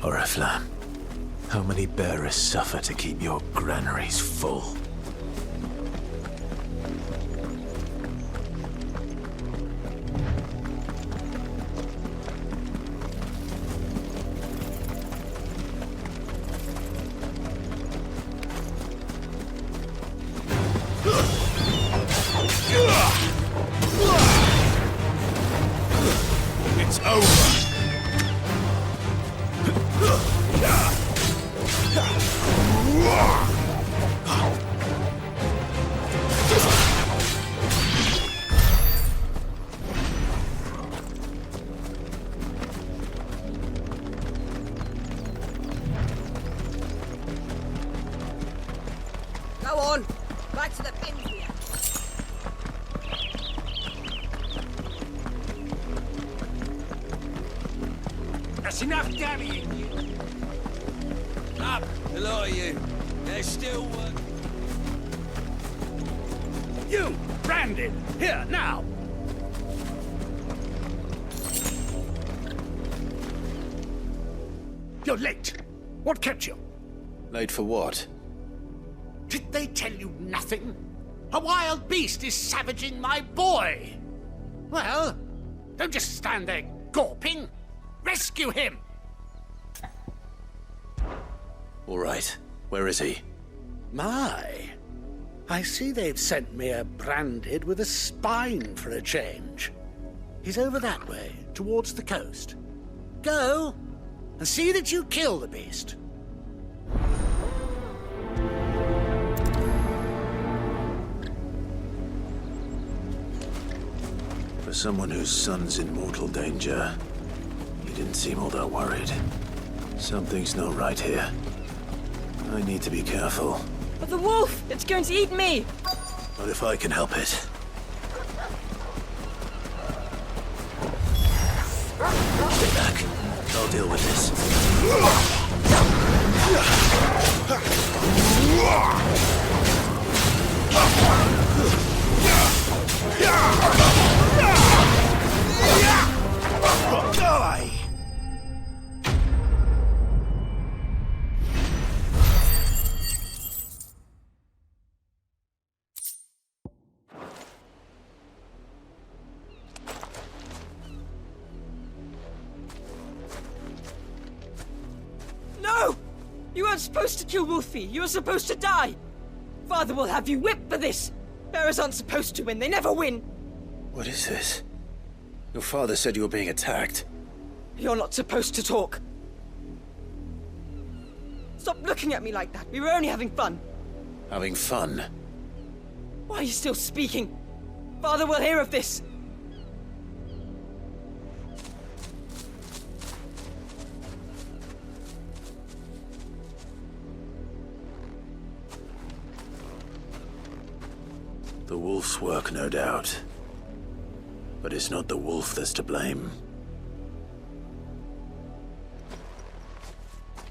Oriflamme, how many bearers suffer to keep your granaries full? It's over! Go on! Back to the pin here! That's enough damning you! Up, a lot of you. There's still work. You! Branded! Here, now! You're late. What kept you? Late for what? Did they tell you nothing? A wild beast is savaging my boy! Well, don't just stand there gawping. Rescue him! All right. Where is he? My, I see they've sent me a branded with a spine for a change. He's over that way, towards the coast. Go, and see that you kill the beast. For someone whose son's in mortal danger, he didn't seem all that worried. Something's not right here. I need to be careful. But the wolf! It's going to eat me! But if I can help it. Stay back. I'll deal with this. Die! No! You weren't supposed to kill Wolfie. You were supposed to die. Father will have you whipped for this. Bearers aren't supposed to win. They never win. What is this? Your father said you were being attacked. You're not supposed to talk. Stop looking at me like that. We were only having fun. Having fun? Why are you still speaking? Father will hear of this. The wolf's work, no doubt. But it's not the wolf that's to blame.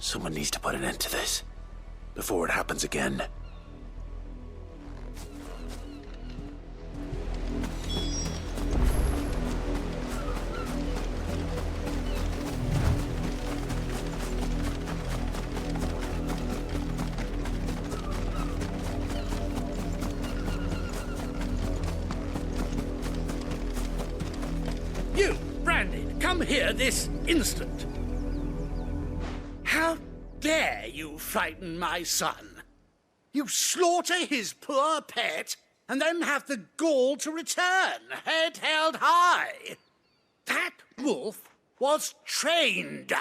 Someone needs to put an end to this, before it happens again. You, Branded, come here this instant. How dare you frighten my son? You slaughter his poor pet, and then have the gall to return, head held high. That wolf was trained.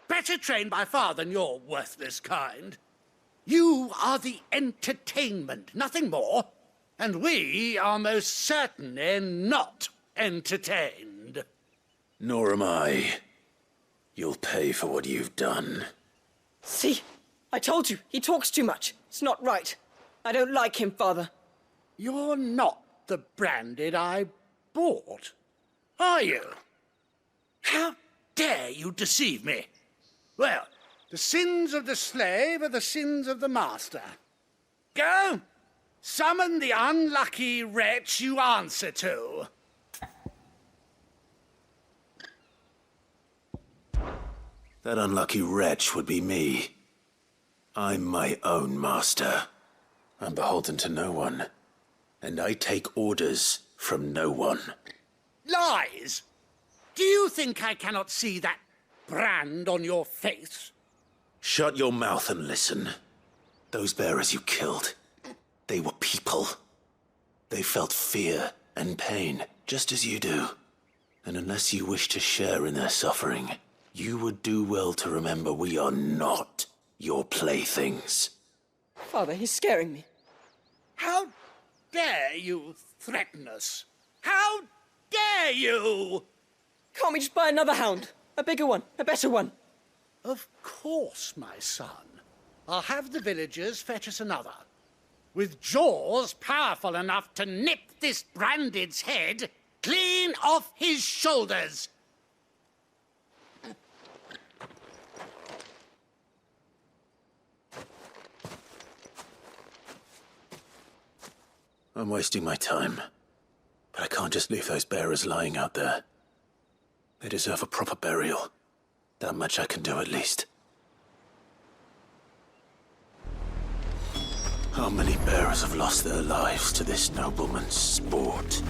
Better trained by far than your worthless kind. You are the entertainment, nothing more. And we are most certainly not entertained. Nor am I. You'll pay for what you've done. See? I told you. He talks too much. It's not right. I don't like him, Father. You're not the Branded I bought, are you? How dare you deceive me? Well, the sins of the slave are the sins of the master. Go, summon the unlucky wretch you answer to. That unlucky wretch would be me. I'm my own master. I'm beholden to no one. And I take orders from no one. Lies! Do you think I cannot see that brand on your face? Shut your mouth and listen. Those bearers you killed, they were people. They felt fear and pain, just as you do. And unless you wish to share in their suffering, you would do well to remember we are not your playthings. Father, he's scaring me. How dare you threaten us? How dare you? Can't we just buy another hound? A bigger one, a better one. Of course, my son. I'll have the villagers fetch us another. With jaws powerful enough to nip this Branded's head clean off his shoulders. I'm wasting my time. But I can't just leave those bearers lying out there. They deserve a proper burial. That much I can do at least. How many bearers have lost their lives to this nobleman's sport?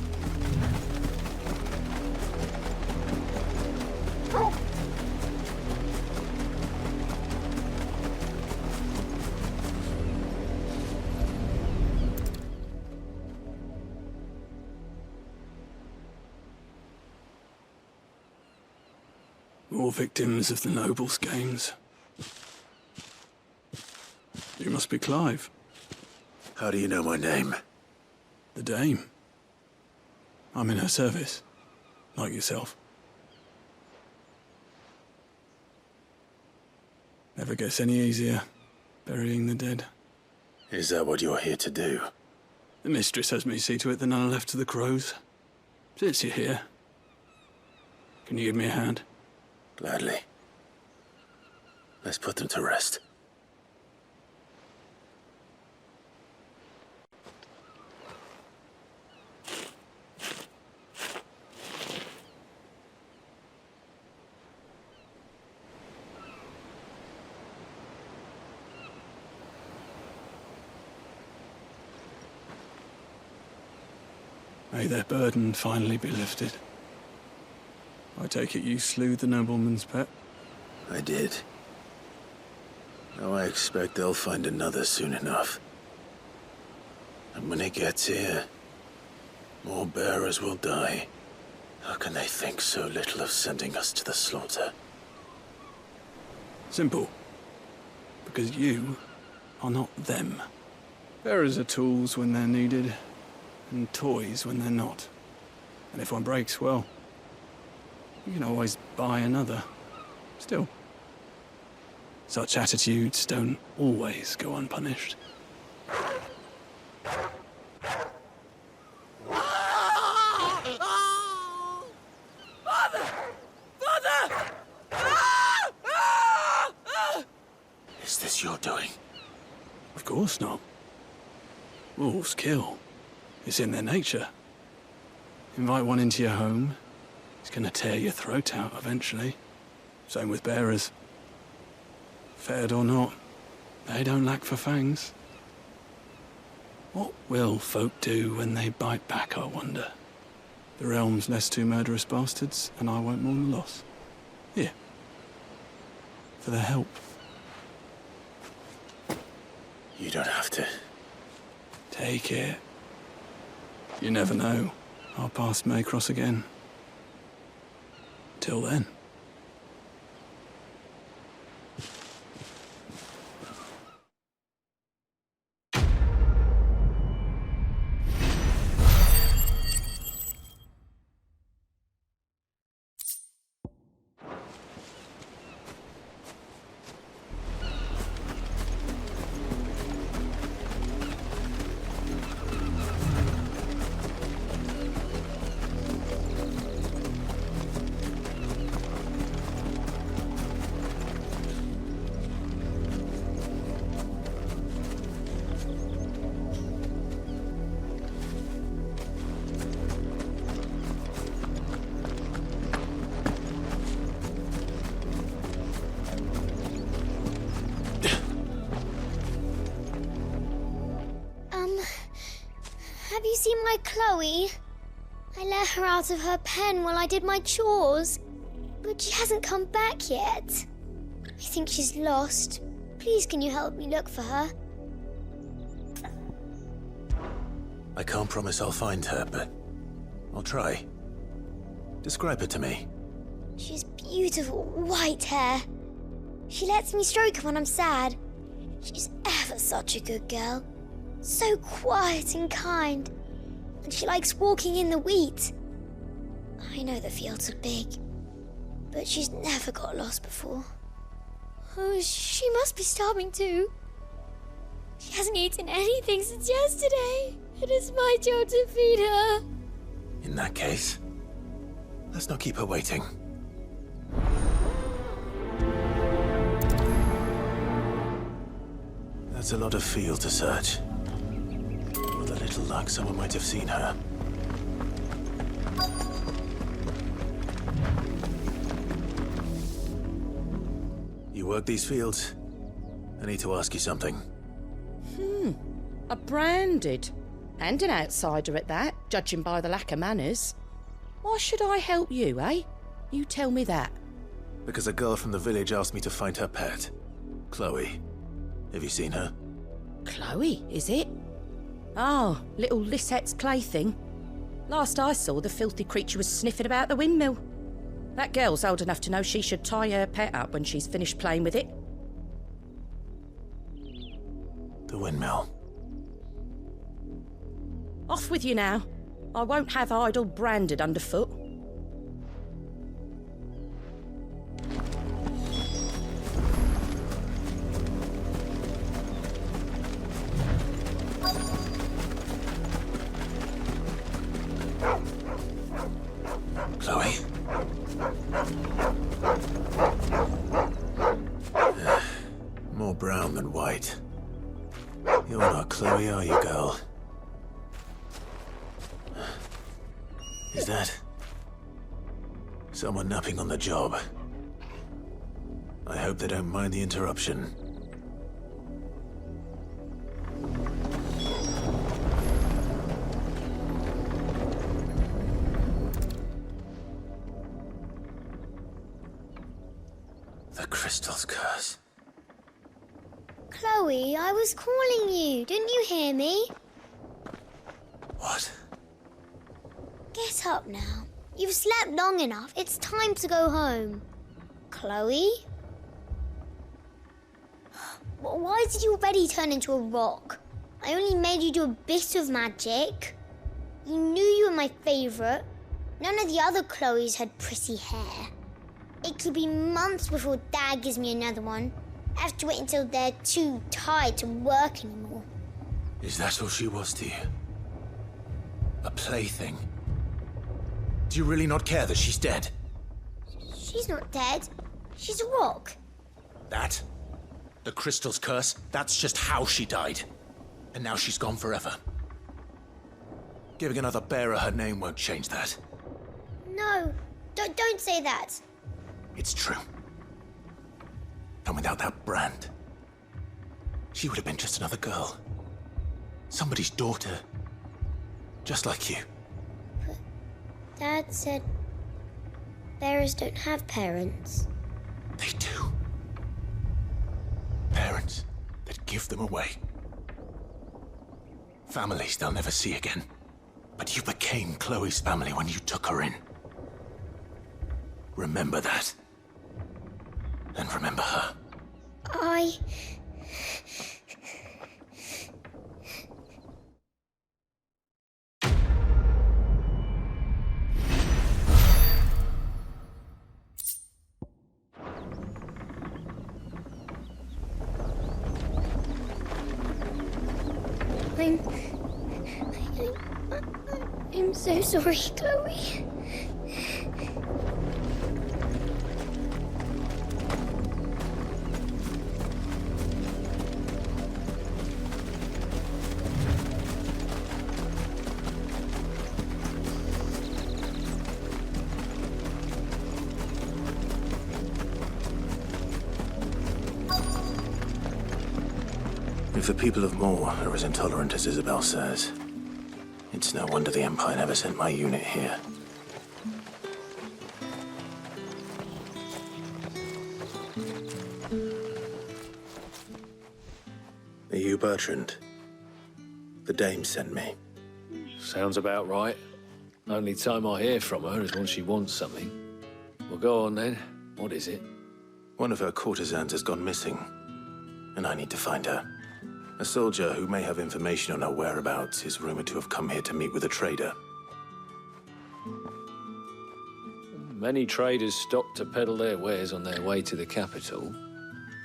More victims of the nobles' games. You must be Clive. How do you know my name? The Dame. I'm in her service, like yourself. Never gets any easier, burying the dead. Is that what you're here to do? The mistress has me see to it that none are left to the crows. Since you're here, can you give me a hand? Gladly. Let's put them to rest. May their burden finally be lifted. I take it you slew the nobleman's pet? I did. Now I expect they'll find another soon enough. And when it gets here, more bearers will die. How can they think so little of sending us to the slaughter? Simple. Because you are not them. Bearers are tools when they're needed, and toys when they're not. And if one breaks, well, you can always buy another. Still, such attitudes don't always go unpunished. Father! Father! Is this your doing? Of course not. Wolves kill. It's in their nature. Invite one into your home, he's gonna tear your throat out eventually. Same with bearers. Fed or not, they don't lack for fangs. What will folk do when they bite back, I wonder? The realm's less two murderous bastards, and I won't mourn the loss. Here. For their help. You don't have to. Take it. You never know. Our paths may cross again. Till then. see my Chloe? I let her out of her pen while I did my chores, but she hasn't come back yet. I think she's lost. Please, can you help me look for her? I can't promise I'll find her, but I'll try. Describe her to me. She has beautiful white hair. She lets me stroke her when I'm sad. She's ever such a good girl. So quiet and kind. And she likes walking in the wheat. I know the fields are big, but she's never got lost before. Oh, she must be starving too. She hasn't eaten anything since yesterday. It is my job to feed her. In that case, let's not keep her waiting. That's a lot of field to search. With a little luck, someone might have seen her. You work these fields? I need to ask you something. A branded. And an outsider at that, judging by the lack of manners. Why should I help you, eh? You tell me that. Because a girl from the village asked me to find her pet, Chloe. Have you seen her? Chloe, is it? Oh, little Lisette's plaything. Last I saw, the filthy creature was sniffing about the windmill. That girl's old enough to know she should tie her pet up when she's finished playing with it. The windmill. Off with you now. I won't have idle branded underfoot. Chloe? More brown than white. You're not Chloe, are you, girl? Is that someone napping on the job? I hope they don't mind the interruption. The Crystal's curse. Chloe, I was calling you. Didn't you hear me? What? Get up now. You've slept long enough. It's time to go home. Chloe? Why did you already turn into a rock? I only made you do a bit of magic. You knew you were my favourite. None of the other Chloes had pretty hair. It could be months before Dad gives me another one. I have to wait until they're too tired to work anymore. Is that all she was to you? A plaything? Do you really not care that she's dead? She's not dead. She's a rock. That? The Crystal's curse? That's just how she died. And now she's gone forever. Giving another bearer her name won't change that. No, don't say that. It's true. And without that brand, she would have been just another girl. Somebody's daughter. Just like you. But Dad said bearers don't have parents. They do. Parents that give them away. Families they'll never see again. But you became Chloe's family when you took her in. Remember that. And remember her. I'm so sorry, Chloe. If the people of Moor are as intolerant as Isabel says, It's no wonder the Empire never sent my unit here. Are you Bertrand? The Dame sent me. Sounds about right. Only time I hear from her is when she wants something. Well, go on then. What is it? One of her courtesans has gone missing, and I need to find her. A soldier who may have information on her whereabouts is rumored to have come here to meet with a trader. Many traders stop to peddle their wares on their way to the capital,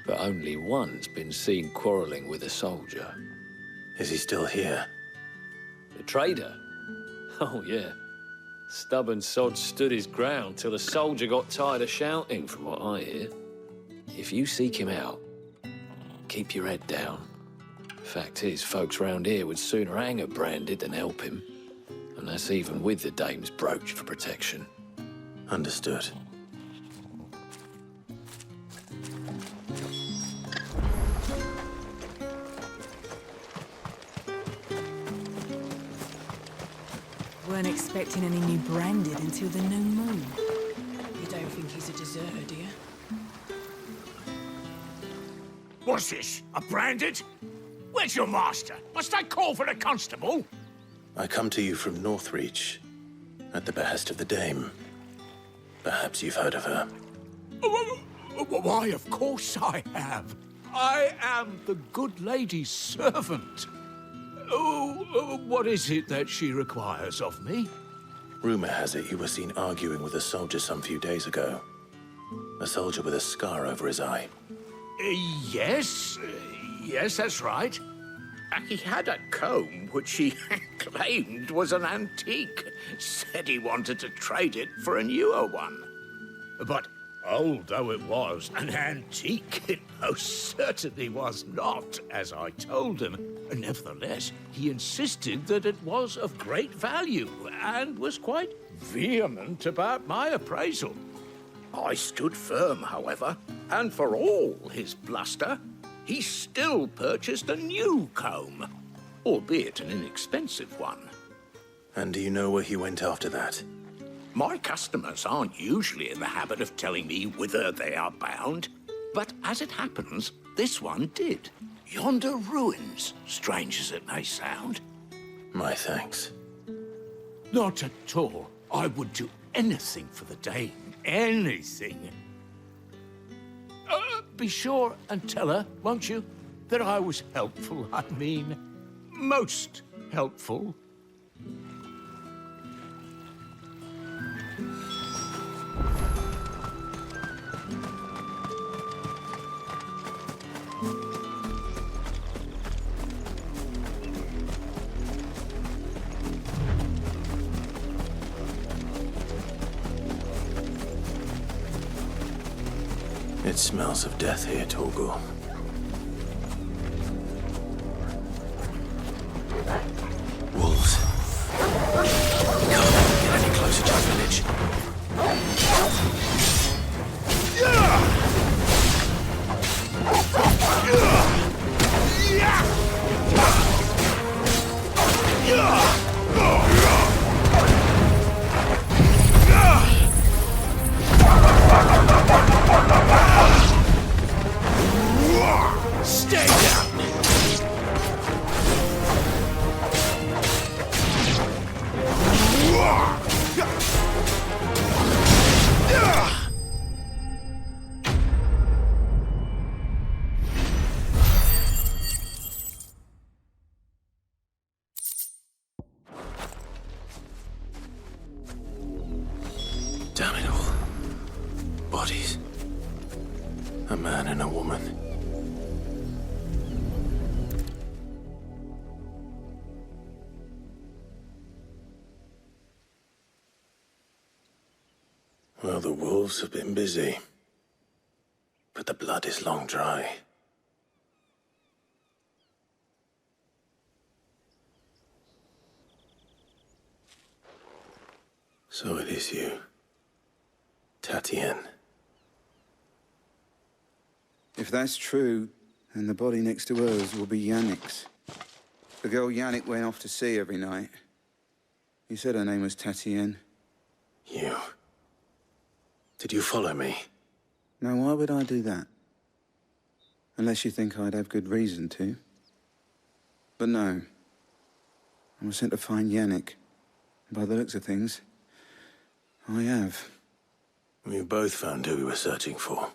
but only one's been seen quarrelling with a soldier. Is he still here? The trader? Oh, yeah. Stubborn sod stood his ground till the soldier got tired of shouting, from what I hear. If you seek him out, keep your head down. Fact is, folks round here would sooner hang a branded than help him. And that's even with the Dame's brooch for protection. Understood. Weren't expecting any new branded until the new moon. You don't think he's a deserter, do you? What's this? A branded? Where's your master? Must I call for a constable? I come to you from Northreach, at the behest of the Dame. Perhaps you've heard of her. Why, of course I have. I am the good lady's servant. What is it that she requires of me? Rumor has it you were seen arguing with a soldier some few days ago. A soldier with a scar over his eye. Yes, that's right. He had a comb which he claimed was an antique. Said he wanted to trade it for a newer one. But old though it was, an antique it most certainly was not, as I told him. Nevertheless, he insisted that it was of great value and was quite vehement about my appraisal. I stood firm, however, and for all his bluster, he still purchased a new comb, albeit an inexpensive one. And do you know where he went after that? My customers aren't usually in the habit of telling me whither they are bound, but as it happens, this one did. Yonder ruins, strange as it may sound. My thanks. Not at all. I would do anything for the Dame. Anything. Be sure and tell her, won't you, that I was helpful. I mean, most helpful. It smells of death here, Torgal. Wolves. We can't let them get any closer to the village. Stay down! Damn it all. Bodies. A man and a woman. Well, the wolves have been busy. But the blood is long dry. So it is you, Tatienne. If that's true, then the body next to hers will be Yannick's. The girl Yannick went off to sea every night. You said her name was Tatienne. You... Did you follow me? Now, why would I do that? Unless you think I'd have good reason to. But no. I was sent to find Yannick. By the looks of things, I have. We both found who we were searching for.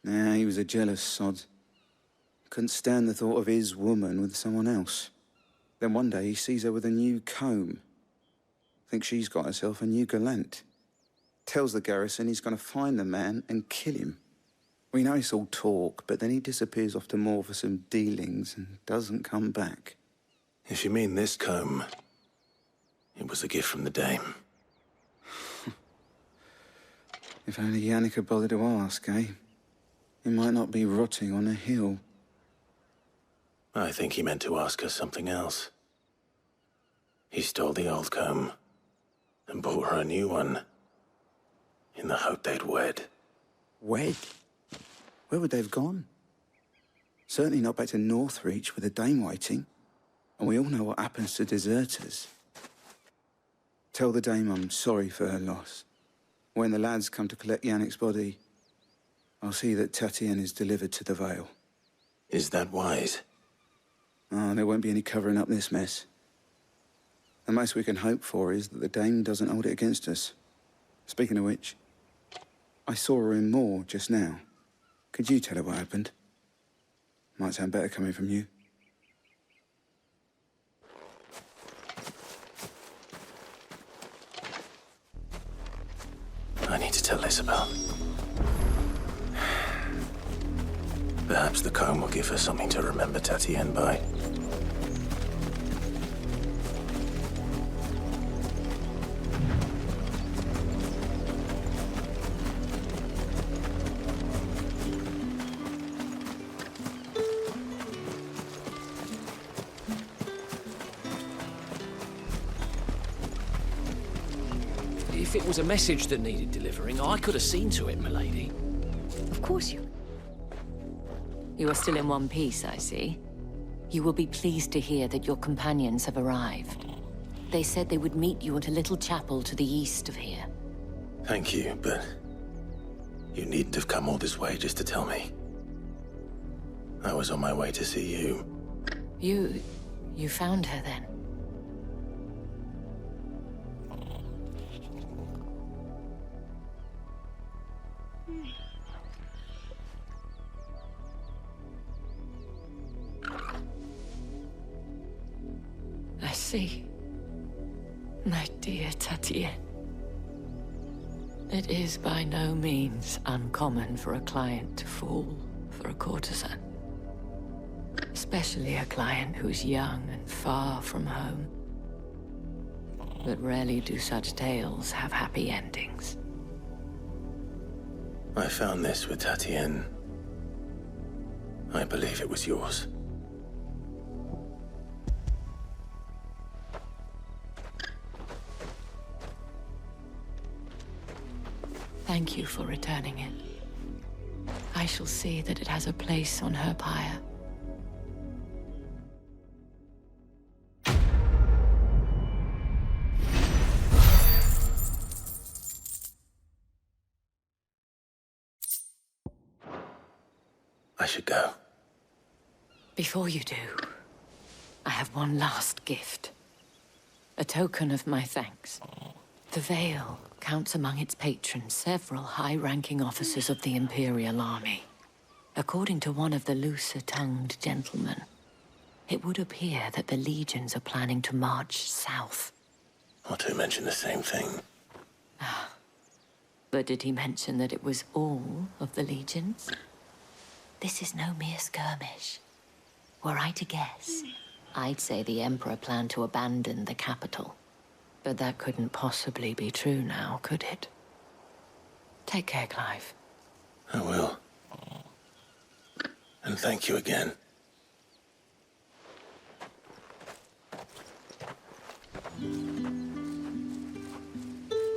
Nah, he was a jealous sod. Couldn't stand the thought of his woman with someone else. Then one day he sees her with a new comb. Thinks she's got herself a new gallant. Tells the garrison he's going to find the man and kill him. We know it's all talk, but then he disappears off to Moor for some dealings and doesn't come back. If you mean this comb, it was a gift from the Dame. If only Yannick had bothered to ask, eh? He might not be rotting on a hill. I think he meant to ask her something else. He stole the old comb and bought her a new one in the hope they'd wed. Wed? Where would they have gone? Certainly not back to Northreach with the Dame waiting. And we all know what happens to deserters. Tell the Dame I'm sorry for her loss. When the lads come to collect Yannick's body, I'll see that Tatienne is delivered to the Vale. Is that wise? Oh, there won't be any covering up this mess. The most we can hope for is that the Dame doesn't hold it against us. Speaking of which, I saw her in Moor just now. Could you tell her what happened? Might sound better coming from you. I need to tell Isabel. Perhaps the comb will give her something to remember Tatienne by. If it was a message that needed delivering, I could have seen to it, milady. Of course you... You are still in one piece, I see. You will be pleased to hear that your companions have arrived. They said they would meet you at a little chapel to the east of here. Thank you, but you needn't have come all this way just to tell me. I was on my way to see you. You found her then? I see. My dear Tatienne. It is by no means uncommon for a client to fall for a courtesan. Especially a client who's young and far from home. But rarely do such tales have happy endings. I found this with Tatienne. I believe it was yours. Thank you for returning it. I shall see that it has a place on her pyre. I should go. Before you do, I have one last gift. A token of my thanks. The Vale counts among its patrons several high-ranking officers of the Imperial Army. According to one of the looser-tongued gentlemen, it would appear that the legions are planning to march south. Not to mention the same thing. But did he mention that it was all of the legions? This is no mere skirmish. Were I to guess, I'd say the Emperor planned to abandon the capital. But that couldn't possibly be true now, could it? Take care, Clive. I will. And thank you again.